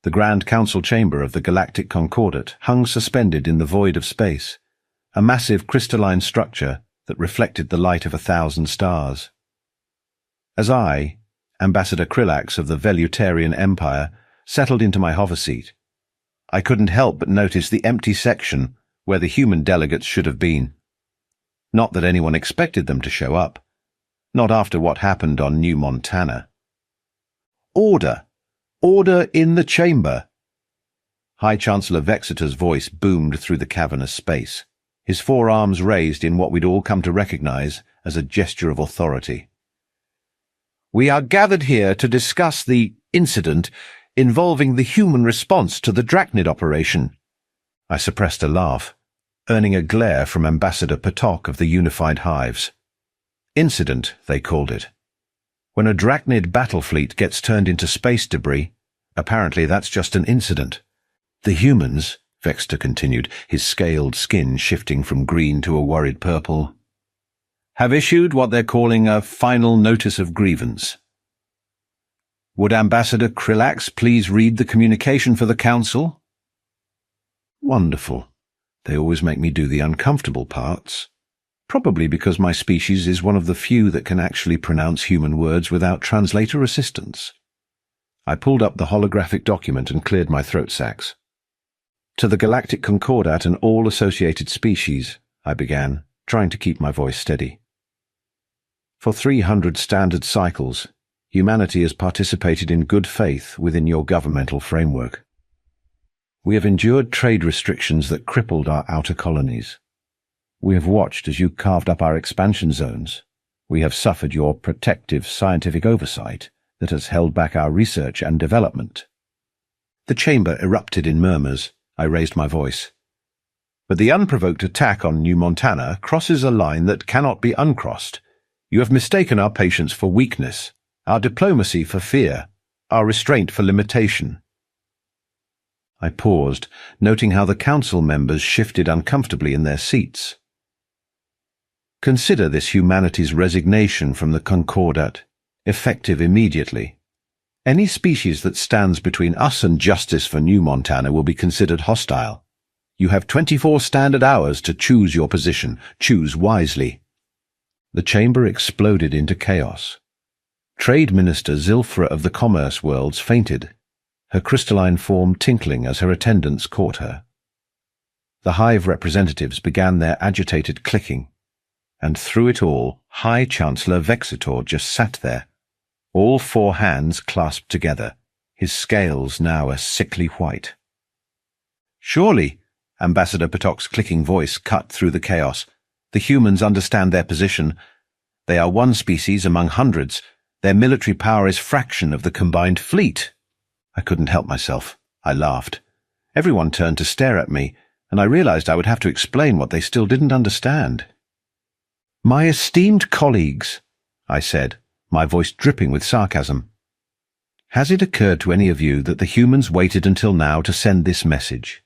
The Grand Council chamber of the Galactic Concordat hung suspended in the void of space, a massive crystalline structure that reflected the light of 1,000 stars. As I, Ambassador Krillax of the Velutarian Empire, settled into my hover seat, I couldn't help but notice the empty section where the human delegates should have been. Not that anyone expected them to show up. Not after what happened on New Montana. Order! Order in the chamber! High Chancellor Vexetor's voice boomed through the cavernous space, his forearms raised in what we'd all come to recognize as a gesture of authority. We are gathered here to discuss the incident involving the human response to the Drachnid operation. I suppressed a laugh, earning a glare from Ambassador Patok of the Unified Hives. Incident, they called it. When a Drachnid battle fleet gets turned into space debris, apparently that's just an incident. The humans, Vexter continued, his scaled skin shifting from green to a worried purple, have issued what they're calling a final notice of grievance. Would Ambassador Krillax please read the communication for the Council? Wonderful. They always make me do the uncomfortable parts. Probably because my species is one of the few that can actually pronounce human words without translator assistance. I pulled up the holographic document and cleared my throat sacs. To the Galactic Concordat and all associated species, I began, trying to keep my voice steady. For 300 standard cycles, humanity has participated in good faith within your governmental framework. We have endured trade restrictions that crippled our outer colonies. We have watched as you carved up our expansion zones. We have suffered your protective scientific oversight that has held back our research and development. The chamber erupted in murmurs. I raised my voice. But the unprovoked attack on New Montana crosses a line that cannot be uncrossed. You have mistaken our patience for weakness, our diplomacy for fear, our restraint for limitation. I paused, noting how the council members shifted uncomfortably in their seats. Consider this humanity's resignation from the Concordat, effective immediately. Any species that stands between us and justice for New Montana will be considered hostile. You have 24 standard hours to choose your position. Choose wisely. The chamber exploded into chaos. Trade Minister Zilfra of the Commerce Worlds fainted, her crystalline form tinkling as her attendants caught her. The hive representatives began their agitated clicking, and through it all, High Chancellor Vexetor just sat there, all four hands clasped together, his scales now a sickly white. Surely, Ambassador Patok's clicking voice cut through the chaos. The humans understand their position. They are one species among hundreds. Their military power is fraction of the combined fleet. I couldn't help myself. I laughed. Everyone turned to stare at me, and I realized I would have to explain what they still didn't understand. My esteemed colleagues, I said, my voice dripping with sarcasm. Has it occurred to any of you that the humans waited until now to send this message?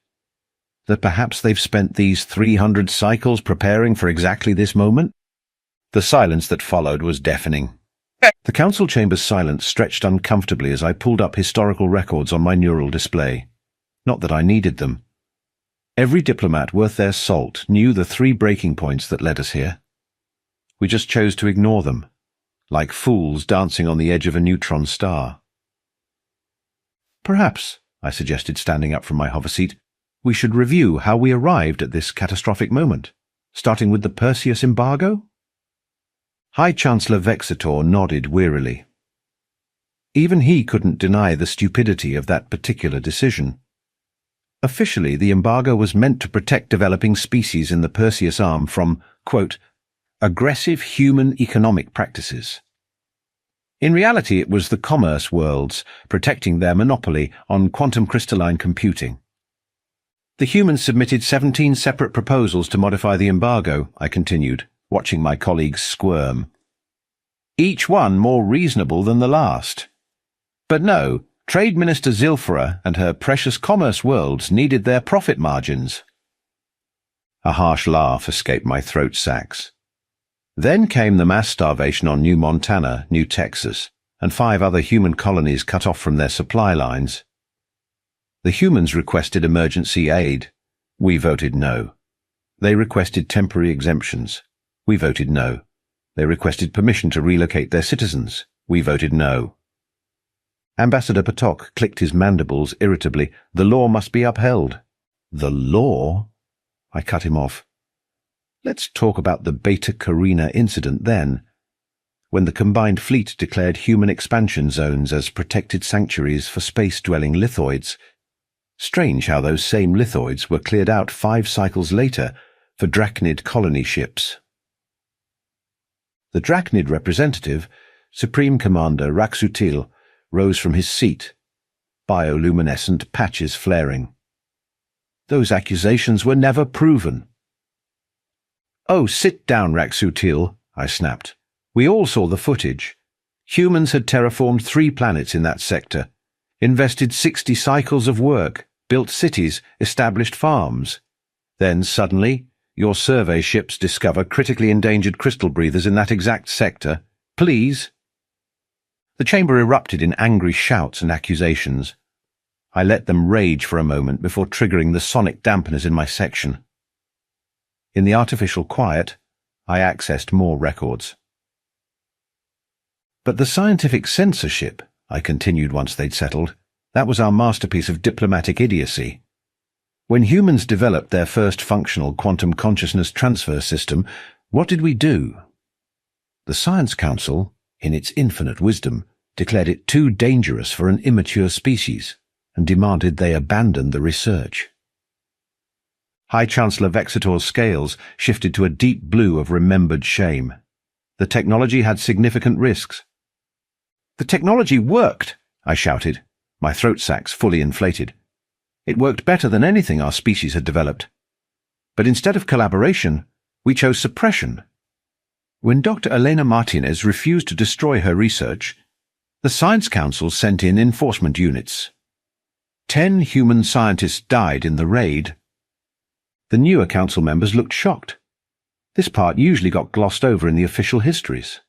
That perhaps they've spent these 300 cycles preparing for exactly this moment? The silence that followed was deafening. The council chamber's silence stretched uncomfortably as I pulled up historical records on my neural display. Not that I needed them. Every diplomat worth their salt knew the 3 breaking points that led us here. We just chose to ignore them, like fools dancing on the edge of a neutron star. Perhaps, I suggested, standing up from my hover seat, we should review how we arrived at this catastrophic moment, starting with the Perseus embargo? High Chancellor Vexetor nodded wearily. Even he couldn't deny the stupidity of that particular decision. Officially, the embargo was meant to protect developing species in the Perseus arm from, quote, aggressive human economic practices. In reality, it was the commerce worlds protecting their monopoly on quantum crystalline computing. The humans submitted 17 separate proposals to modify the embargo, I continued, watching my colleagues squirm. Each one more reasonable than the last. But no, Trade Minister Zilfra and her precious commerce worlds needed their profit margins. A harsh laugh escaped my throat sacs. Then came the mass starvation on New Montana, New Texas, and 5 other human colonies cut off from their supply lines. The humans requested emergency aid. We voted no. They requested temporary exemptions. We voted no. They requested permission to relocate their citizens. We voted no. Ambassador Patok clicked his mandibles irritably. The law must be upheld. The law? I cut him off. Let's talk about the Beta Carina incident then, when the combined fleet declared human expansion zones as protected sanctuaries for space-dwelling lithoids. Strange how those same lithoids were cleared out 5 cycles later for Drachnid colony ships. The Drachnid representative, Supreme Commander Raksutil, rose from his seat, bioluminescent patches flaring. Those accusations were never proven. Oh, sit down, Raksutil, I snapped. We all saw the footage. Humans had terraformed 3 planets in that sector, invested 60 cycles of work, built cities, established farms. Then suddenly, your survey ships discover critically endangered crystal breathers in that exact sector. Please? The chamber erupted in angry shouts and accusations. I let them rage for a moment before triggering the sonic dampeners in my section. In the artificial quiet, I accessed more records. But the scientific censorship, I continued once they'd settled, that was our masterpiece of diplomatic idiocy. When humans developed their first functional quantum consciousness transfer system, what did we do? The Science Council, in its infinite wisdom, declared it too dangerous for an immature species and demanded they abandon the research. High Chancellor Vexator's scales shifted to a deep blue of remembered shame. The technology had significant risks. The technology worked, I shouted, my throat sacs fully inflated. It worked better than anything our species had developed. But instead of collaboration, we chose suppression. When Dr. Elena Martinez refused to destroy her research, the Science Council sent in enforcement units. 10 human scientists died in the raid. The newer council members looked shocked. This part usually got glossed over in the official histories.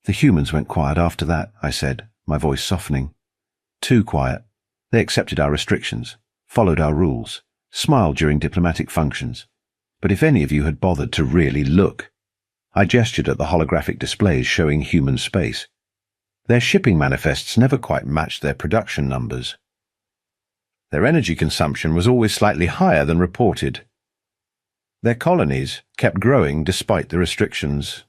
The humans went quiet after that, I said, my voice softening. Too quiet. They accepted our restrictions, followed our rules, smiled during diplomatic functions. But if any of you had bothered to really look, I gestured at the holographic displays showing human space. Their shipping manifests never quite matched their production numbers. Their energy consumption was always slightly higher than reported. Their colonies kept growing despite the restrictions.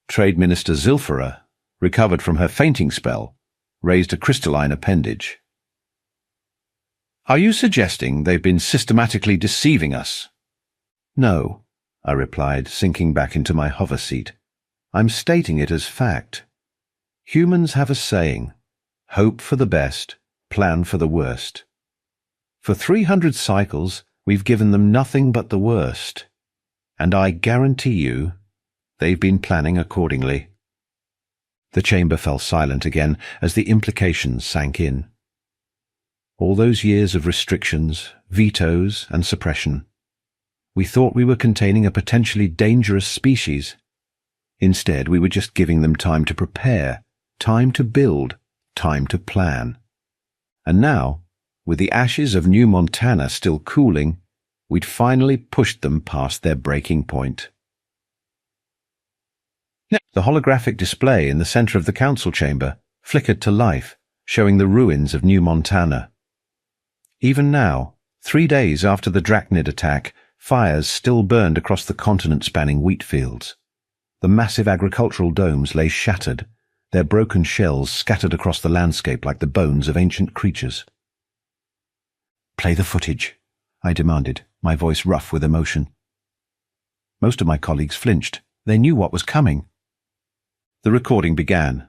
Trade Minister Zilphara, recovered from her fainting spell, raised a crystalline appendage. Are you suggesting they've been systematically deceiving us? No, I replied, sinking back into my hover seat. I'm stating it as fact. Humans have a saying, hope for the best, plan for the worst. For 300 cycles, we've given them nothing but the worst. And I guarantee you, they've been planning accordingly. The chamber fell silent again as the implications sank in. All those years of restrictions, vetoes, and suppression. We thought we were containing a potentially dangerous species. Instead, we were just giving them time to prepare, time to build, time to plan. And now, with the ashes of New Montana still cooling, we'd finally pushed them past their breaking point. The holographic display in the center of the council chamber flickered to life, showing the ruins of New Montana. Even now, 3 days after the Drachnid attack, fires still burned across the continent-spanning wheat fields. The massive agricultural domes lay shattered, their broken shells scattered across the landscape like the bones of ancient creatures. Play the footage, I demanded, my voice rough with emotion. Most of my colleagues flinched. They knew what was coming. The recording began.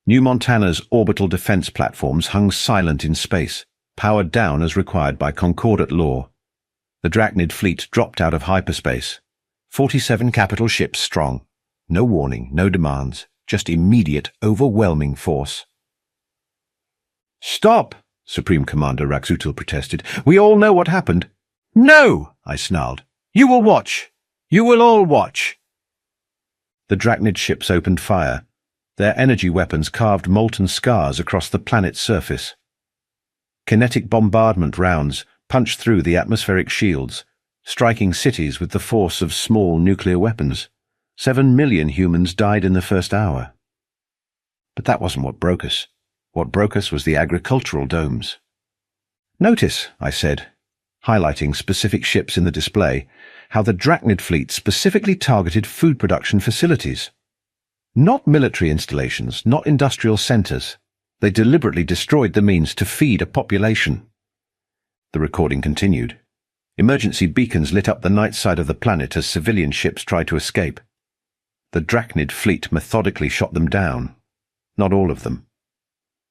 New Montana's orbital defense platforms hung silent in space, powered down as required by Concordat law. The Drachnid fleet dropped out of hyperspace. 47 capital ships strong. No warning, no demands, just immediate, overwhelming force. Stop! Supreme Commander Raksutil protested. We all know what happened. No! I snarled. You will watch. You will all watch. The Drachnid ships opened fire. Their energy weapons carved molten scars across the planet's surface. Kinetic bombardment rounds punched through the atmospheric shields, striking cities with the force of small nuclear weapons. 7 million humans died in the first hour. But that wasn't what broke us. What broke us was the agricultural domes. "Notice," I said, highlighting specific ships in the display, how the Drachnid fleet specifically targeted food production facilities. Not military installations, not industrial centers. They deliberately destroyed the means to feed a population. The recording continued. Emergency beacons lit up the night side of the planet as civilian ships tried to escape. The Drachnid fleet methodically shot them down. Not all of them.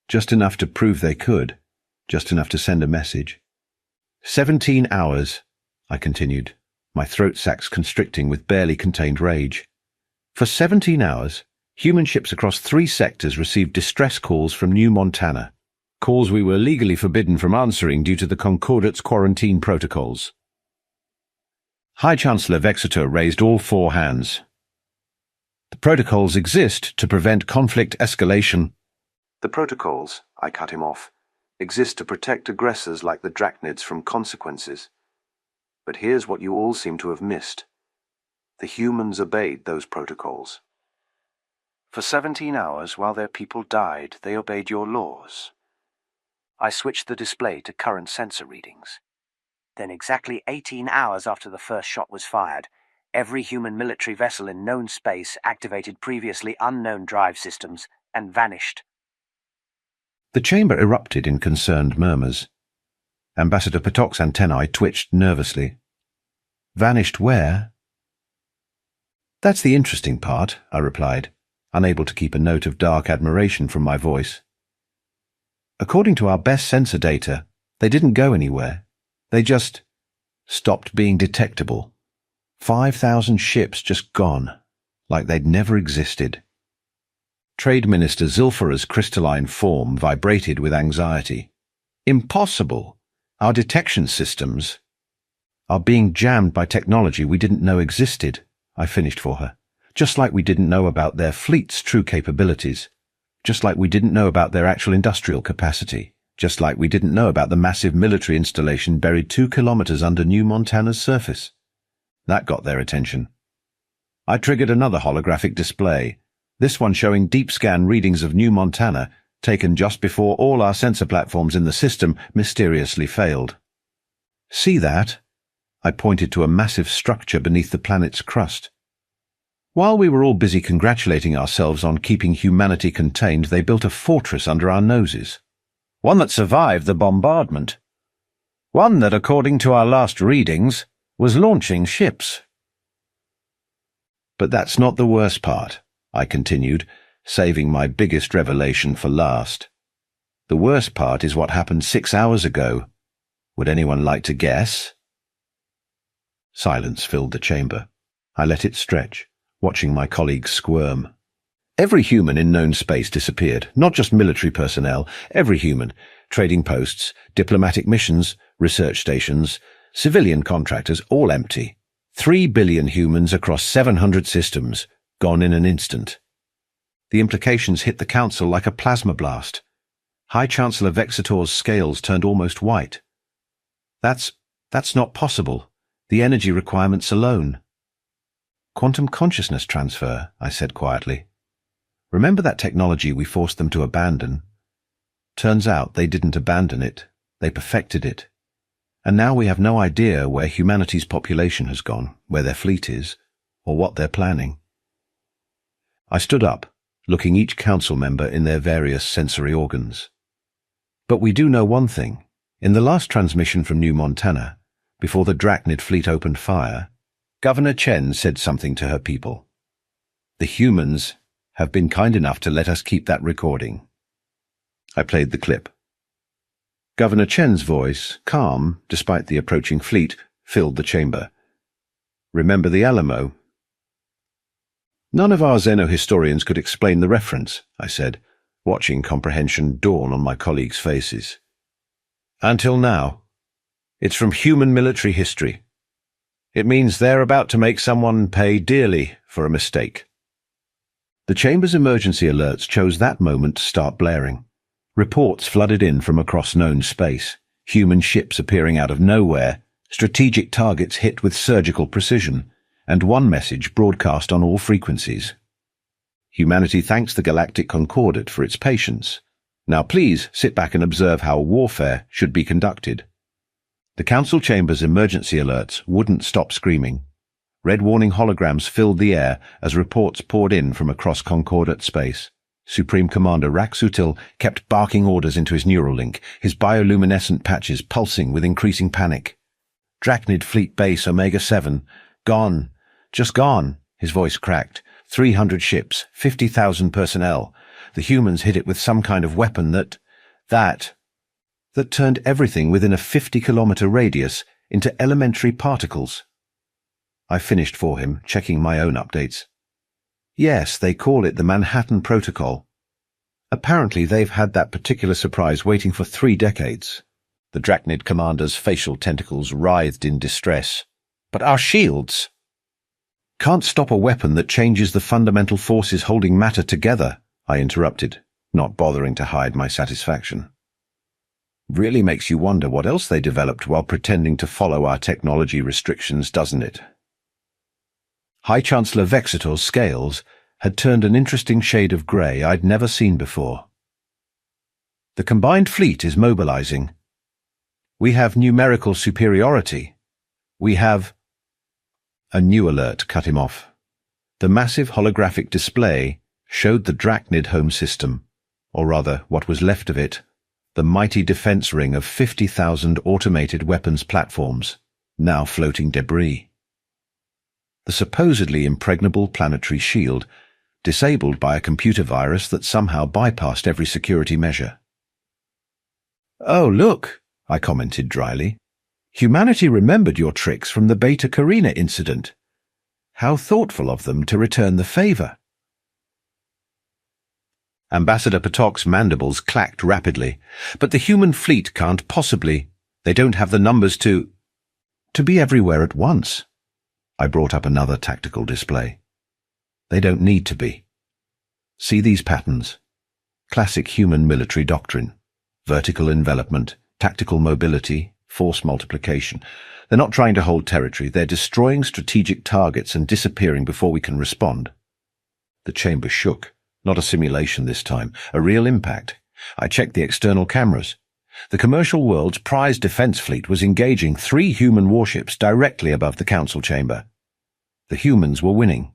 Just enough to prove they could. Just enough to send a message. 17 hours, I continued, my throat sacs constricting with barely contained rage. For 17 hours, human ships across 3 sectors received distress calls from New Montana. Calls we were legally forbidden from answering due to the Concordate's quarantine protocols. High Chancellor Vexetor raised all 4 hands. "The protocols exist to prevent conflict escalation." "The protocols," I cut him off, "exist to protect aggressors like the Drachnids from consequences. But here's what you all seem to have missed. The humans obeyed those protocols. For 17 hours, while their people died, they obeyed your laws." I switched the display to current sensor readings. Then exactly 18 hours after the first shot was fired, every human military vessel in known space activated previously unknown drive systems and vanished. The chamber erupted in concerned murmurs. Ambassador Potok's antennae twitched nervously. "Vanished where?" "That's the interesting part," I replied, unable to keep a note of dark admiration from my voice. "According to our best sensor data, they didn't go anywhere. They just stopped being detectable. 5,000 ships just gone, like they'd never existed." Trade Minister Zilfara's crystalline form vibrated with anxiety. "Impossible! Our detection systems are being jammed by technology we didn't know existed," I finished for her. "Just like we didn't know about their fleet's true capabilities. Just like we didn't know about their actual industrial capacity. Just like we didn't know about the massive military installation buried 2 kilometers under New Montana's surface." That got their attention. I triggered another holographic display, this one showing deep scan readings of New Montana, taken just before all our sensor platforms in the system mysteriously failed. "See that?" I pointed to a massive structure beneath the planet's crust. While we were all busy congratulating ourselves on keeping humanity contained, they built a fortress under our noses. One that survived the bombardment. One that, according to our last readings, was launching ships. "But that's not the worst part," I continued, saving my biggest revelation for last. "The worst part is what happened 6 hours ago. Would anyone like to guess?" Silence filled the chamber. I let it stretch, watching my colleagues squirm. Every human in known space disappeared, not just military personnel, every human. Trading posts, diplomatic missions, research stations, civilian contractors, all empty. 3 billion humans across 700 systems, gone in an instant. The implications hit the Council like a plasma blast. High Chancellor Vexetor's scales turned almost white. That's not possible. The energy requirements alone." "Quantum consciousness transfer," I said quietly. "Remember that technology we forced them to abandon? Turns out they didn't abandon it. They perfected it. And now we have no idea where humanity's population has gone, where their fleet is, or what they're planning." I stood up, looking each council member in their various sensory organs. "But we do know one thing. In the last transmission from New Montana, before the Drachnid fleet opened fire, Governor Chen said something to her people. The humans have been kind enough to let us keep that recording." I played the clip. Governor Chen's voice, calm despite the approaching fleet, filled the chamber. "Remember the Alamo?" "None of our xenohistorians could explain the reference," I said, watching comprehension dawn on my colleagues' faces. "Until now. It's from human military history. It means they're about to make someone pay dearly for a mistake." The chamber's emergency alerts chose that moment to start blaring. Reports flooded in from across known space, human ships appearing out of nowhere, strategic targets hit with surgical precision, and one message broadcast on all frequencies. Humanity thanks the Galactic Concordate for its patience. Now please sit back and observe how warfare should be conducted. The Council Chamber's emergency alerts wouldn't stop screaming. Red warning holograms filled the air as reports poured in from across Concordate space. Supreme Commander Raxutil kept barking orders into his neural link, his bioluminescent patches pulsing with increasing panic. Drachnid Fleet Base Omega-7. Gone. Just gone. His voice cracked. 300 ships, 50,000 personnel. The humans hit it with some kind of weapon that turned everything within a 50-kilometer radius into elementary particles. I finished for him, checking my own updates. Yes, they call it the Manhattan Protocol. Apparently they've had that particular surprise waiting for 3 decades. The Drachnid commander's facial tentacles writhed in distress. But our shields can't stop a weapon that changes the fundamental forces holding matter together, I interrupted, not bothering to hide my satisfaction. Really makes you wonder what else they developed while pretending to follow our technology restrictions, doesn't it? High Chancellor Vexitor's scales had turned an interesting shade of grey I'd never seen before. The combined fleet is mobilizing. We have numerical superiority. We have... A new alert cut him off. The massive holographic display showed the Drachnid home system, or rather what was left of it, the mighty defense ring of 50,000 automated weapons platforms, now floating debris. The supposedly impregnable planetary shield, disabled by a computer virus that somehow bypassed every security measure. "Oh, look," I commented dryly. "Humanity remembered your tricks from the Beta Carina incident. How thoughtful of them to return the favor." Ambassador Potok's mandibles clacked rapidly. "But the human fleet can't possibly. They don't have the numbers to be everywhere at once." I brought up another tactical display. "They don't need to be. See these patterns. Classic human military doctrine. Vertical envelopment, tactical mobility, force multiplication. They're not trying to hold territory. They're destroying strategic targets and disappearing before we can respond." The chamber shook. Not a simulation this time, a real impact. I checked the external cameras. The commercial world's prize defense fleet was engaging 3 human warships directly above the council chamber. The humans were winning.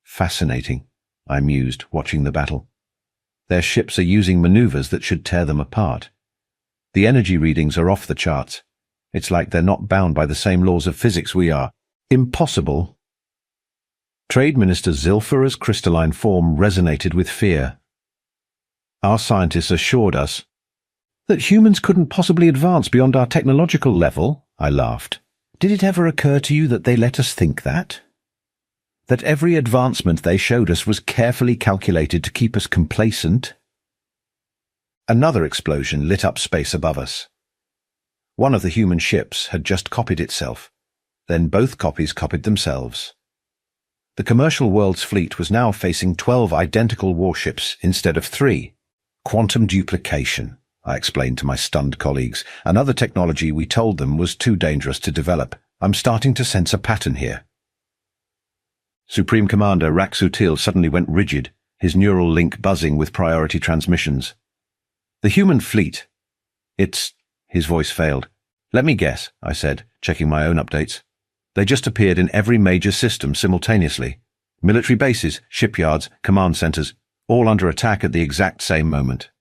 Fascinating, I mused, watching the battle. Their ships are using maneuvers that should tear them apart. The energy readings are off the charts. It's like they're not bound by the same laws of physics we are. Impossible. Trade Minister Zilfara's crystalline form resonated with fear. Our scientists assured us that humans couldn't possibly advance beyond our technological level, I laughed. Did it ever occur to you that they let us think that? That every advancement they showed us was carefully calculated to keep us complacent? Another explosion lit up space above us. One of the human ships had just copied itself. Then both copies copied themselves. The commercial world's fleet was now facing 12 identical warships instead of 3. Quantum duplication, I explained to my stunned colleagues. Another technology we told them was too dangerous to develop. I'm starting to sense a pattern here. Supreme Commander Raxutil suddenly went rigid, his neural link buzzing with priority transmissions. "The human fleet. His voice failed. "Let me guess," I said, checking my own updates. "They just appeared in every major system simultaneously. Military bases, shipyards, command centers, all under attack at the exact same moment."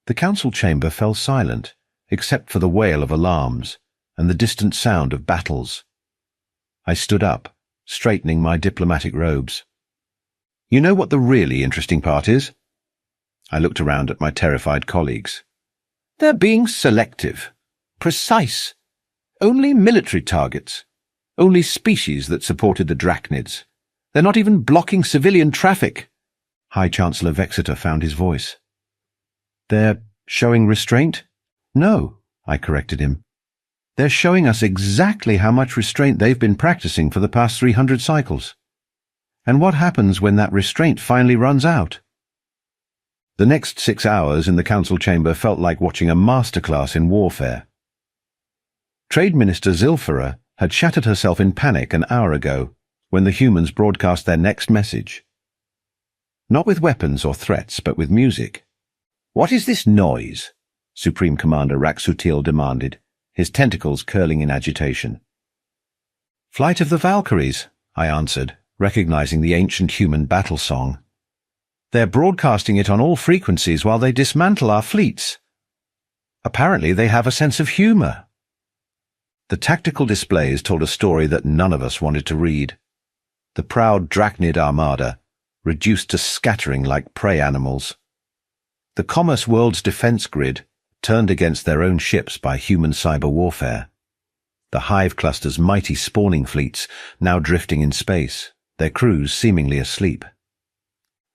The council chamber fell silent, except for the wail of alarms and the distant sound of battles. I stood up, straightening my diplomatic robes. "You know what the really interesting part is?" I looked around at my terrified colleagues. "They're being selective, precise. Only military targets. Only species that supported the Drachnids. They're not even blocking civilian traffic." High Chancellor Vexitor found his voice. "They're showing restraint?" "No," I corrected him. "They're showing us exactly how much restraint they've been practicing for the past 300 cycles. And what happens when that restraint finally runs out?" The next 6 hours in the council chamber felt like watching a masterclass in warfare. Trade Minister Zilfara had shattered herself in panic an hour ago when the humans broadcast their next message. Not with weapons or threats, but with music. "What is this noise?" Supreme Commander Raxutil demanded, his tentacles curling in agitation. "Flight of the Valkyries," I answered, recognizing the ancient human battle song. "They're broadcasting it on all frequencies while they dismantle our fleets. Apparently they have a sense of humor." The tactical displays told a story that none of us wanted to read. The proud Drachnid armada, reduced to scattering like prey animals. The Commerce World's defense grid, turned against their own ships by human cyber warfare. The Hive Cluster's mighty spawning fleets now drifting in space, their crews seemingly asleep.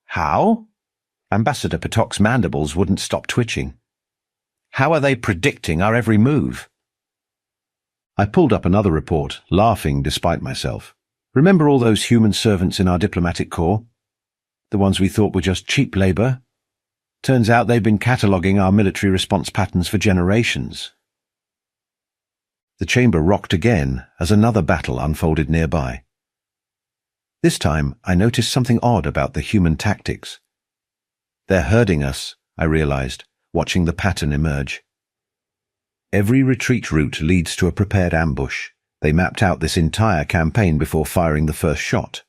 How? Ambassador Patok's mandibles wouldn't stop twitching. How are they predicting our every move? I pulled up another report, laughing despite myself. Remember all those human servants in our diplomatic corps? The ones we thought were just cheap labor? Turns out they've been cataloguing our military response patterns for generations. The chamber rocked again as another battle unfolded nearby. This time, I noticed something odd about the human tactics. They're herding us, I realized, watching the pattern emerge. Every retreat route leads to a prepared ambush. They mapped out this entire campaign before firing the first shot.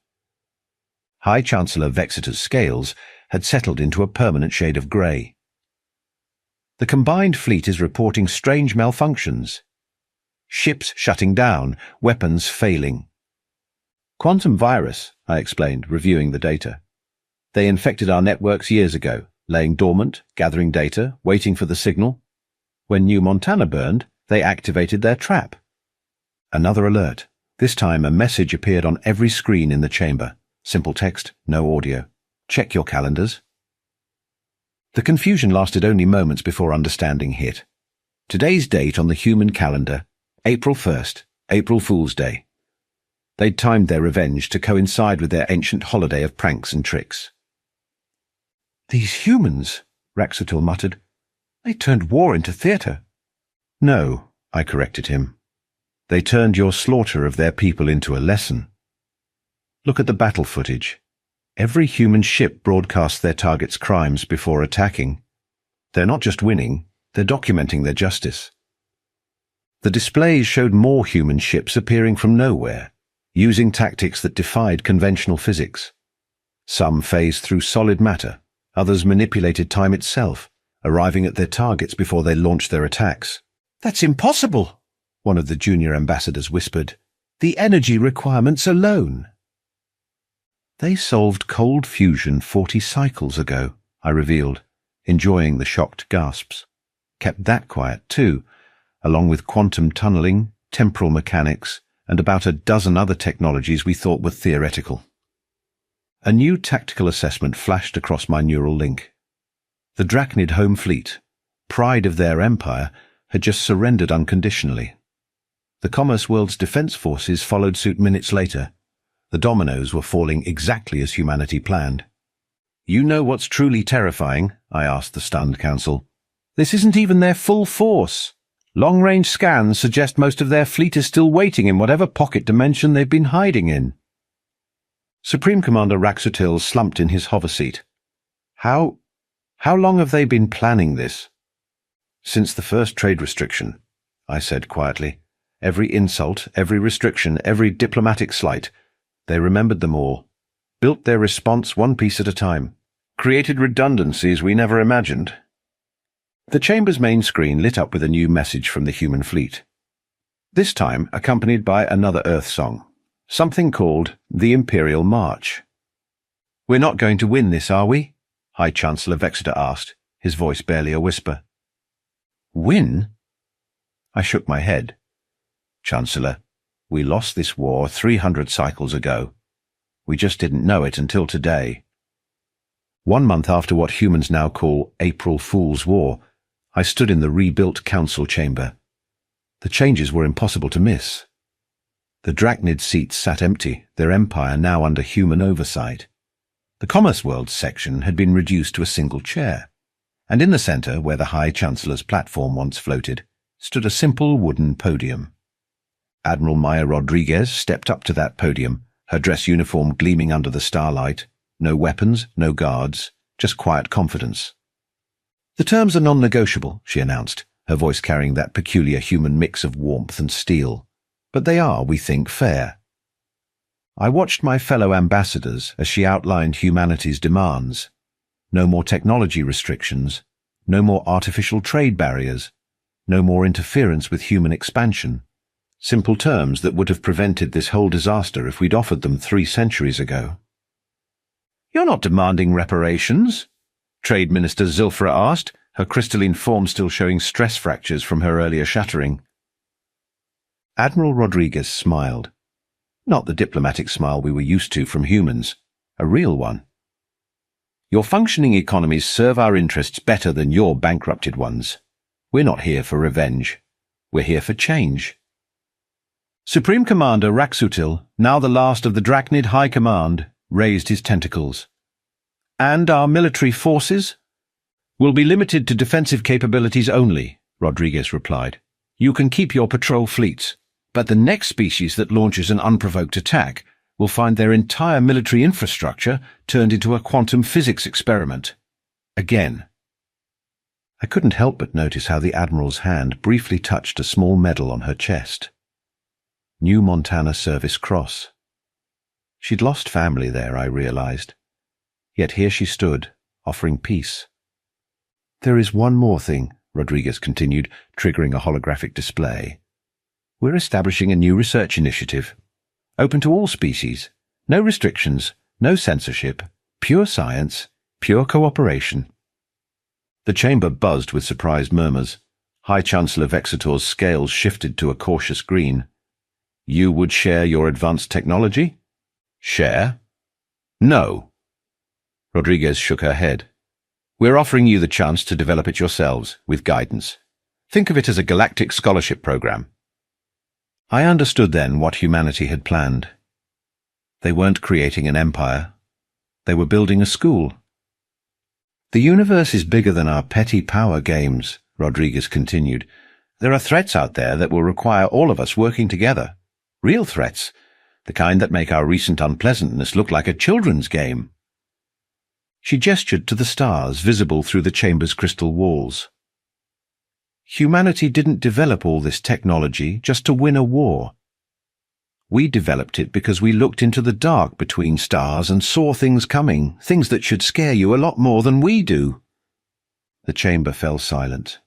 High Chancellor Vexeter's scales had settled into a permanent shade of grey. The combined fleet is reporting strange malfunctions. Ships shutting down, weapons failing. Quantum virus, I explained, reviewing the data. They infected our networks years ago, laying dormant, gathering data, waiting for the signal. When New Montana burned, they activated their trap. Another alert. This time a message appeared on every screen in the chamber. Simple text, no audio. Check your calendars. The confusion lasted only moments before understanding hit. Today's date on the human calendar, April 1st, April Fool's Day. They'd timed their revenge to coincide with their ancient holiday of pranks and tricks. "These humans," Raxutil muttered, "they turned war into theatre." "No," I corrected him. "They turned your slaughter of their people into a lesson. Look at the battle footage. Every human ship broadcasts their target's crimes before attacking. They're not just winning, they're documenting their justice." The displays showed more human ships appearing from nowhere, using tactics that defied conventional physics. Some phased through solid matter, others manipulated time itself, arriving at their targets before they launched their attacks. "That's impossible," one of the junior ambassadors whispered. "The energy requirements alone." "They solved cold fusion 40 cycles ago," I revealed, enjoying the shocked gasps. "Kept that quiet too, along with quantum tunneling, temporal mechanics, and about a dozen other technologies we thought were theoretical." A new tactical assessment flashed across my neural link. The Drachnid home fleet, pride of their empire, had just surrendered unconditionally. The Commerce World's defense forces followed suit minutes later. The dominoes were falling exactly as humanity planned. "You know what's truly terrifying?" I asked the stunned council. "This isn't even their full force. Long-range scans suggest most of their fleet is still waiting in whatever pocket dimension they've been hiding in." Supreme Commander Raxutil slumped in his hover seat. How long have they been planning this?" "Since the first trade restriction," I said quietly. "Every insult, every restriction, every diplomatic slight. They remembered them all, built their response one piece at a time, created redundancies we never imagined." The chamber's main screen lit up with a new message from the human fleet. This time accompanied by another Earth song, something called the Imperial March. "We're not going to win this, are we?" High Chancellor Vexeter asked, his voice barely a whisper. "Win?" I shook my head. "Chancellor, we lost this war 300 cycles ago. We just didn't know it until today." 1 month after what humans now call April Fool's War, I stood in the rebuilt council chamber. The changes were impossible to miss. The Drachnid seats sat empty, their empire now under human oversight. The Commerce World section had been reduced to a single chair, and in the centre, where the High Chancellor's platform once floated, stood a simple wooden podium. Admiral Maya Rodriguez stepped up to that podium, her dress uniform gleaming under the starlight. No weapons, no guards, just quiet confidence. "The terms are non-negotiable," she announced, her voice carrying that peculiar human mix of warmth and steel. "But they are, we think, fair." I watched my fellow ambassadors as she outlined humanity's demands. No more technology restrictions, no more artificial trade barriers, no more interference with human expansion. Simple terms that would have prevented this whole disaster if we'd offered them 3 centuries ago. "You're not demanding reparations?" Trade Minister Zilfra asked, her crystalline form still showing stress fractures from her earlier shattering. Admiral Rodriguez smiled. Not the diplomatic smile we were used to from humans, a real one. "Your functioning economies serve our interests better than your bankrupted ones. We're not here for revenge. We're here for change." Supreme Commander Raxutil, now the last of the Drachnid High Command, raised his tentacles. "And our military forces?" "Will be limited to defensive capabilities only," Rodriguez replied. "You can keep your patrol fleets, but the next species that launches an unprovoked attack will find their entire military infrastructure turned into a quantum physics experiment. Again." I couldn't help but notice how the Admiral's hand briefly touched a small medal on her chest. New Montana Service Cross. She'd lost family there, I realized. Yet here she stood, offering peace. "There is one more thing," Rodriguez continued, triggering a holographic display. "We're establishing a new research initiative, open to all species. No restrictions, no censorship, pure science, pure cooperation." The chamber buzzed with surprised murmurs. High Chancellor Vexator's scales shifted to a cautious green. "You would share your advanced technology?" "Share? No." Rodriguez shook her head. "We're offering you the chance to develop it yourselves, with guidance. Think of it as a galactic scholarship program." I understood then what humanity had planned. They weren't creating an empire. They were building a school. "The universe is bigger than our petty power games," Rodriguez continued. "There are threats out there that will require all of us working together. Real threats, the kind that make our recent unpleasantness look like a children's game." She gestured to the stars visible through the chamber's crystal walls. "Humanity didn't develop all this technology just to win a war. We developed it because we looked into the dark between stars and saw things coming, things that should scare you a lot more than we do." The chamber fell silent.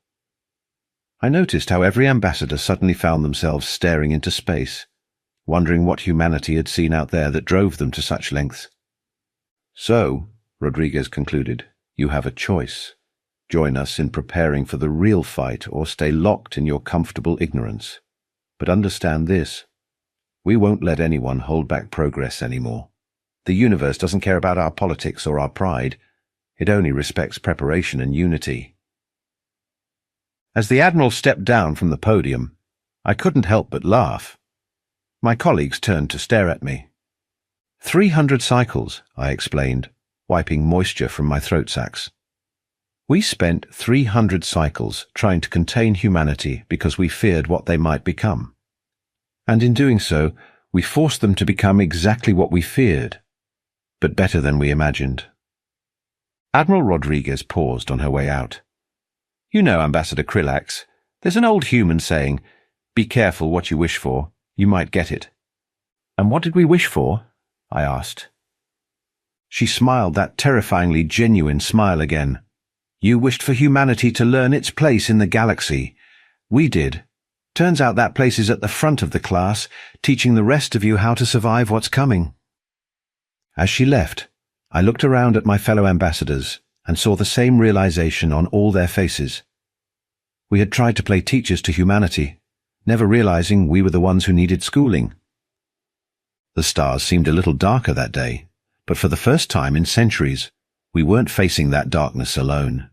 I noticed how every ambassador suddenly found themselves staring into space, wondering what humanity had seen out there that drove them to such lengths. "So," Rodriguez concluded, "you have a choice. Join us in preparing for the real fight or stay locked in your comfortable ignorance. But understand this. We won't let anyone hold back progress anymore. The universe doesn't care about our politics or our pride. It only respects preparation and unity." As the Admiral stepped down from the podium, I couldn't help but laugh. My colleagues turned to stare at me. 300 cycles, I explained, wiping moisture from my throat sacs. We spent 300 cycles trying to contain humanity because we feared what they might become. And in doing so, we forced them to become exactly what we feared, but better than we imagined. Admiral Rodriguez paused on her way out. "You know, Ambassador Krillax, there's an old human saying, 'Be careful what you wish for, you might get it.'" "And what did we wish for?" I asked. She smiled that terrifyingly genuine smile again. "You wished for humanity to learn its place in the galaxy. We did. Turns out that place is at the front of the class, teaching the rest of you how to survive what's coming." As she left, I looked around at my fellow ambassadors and saw the same realization on all their faces. We had tried to play teachers to humanity, never realizing we were the ones who needed schooling. The stars seemed a little darker that day, but for the first time in centuries, we weren't facing that darkness alone.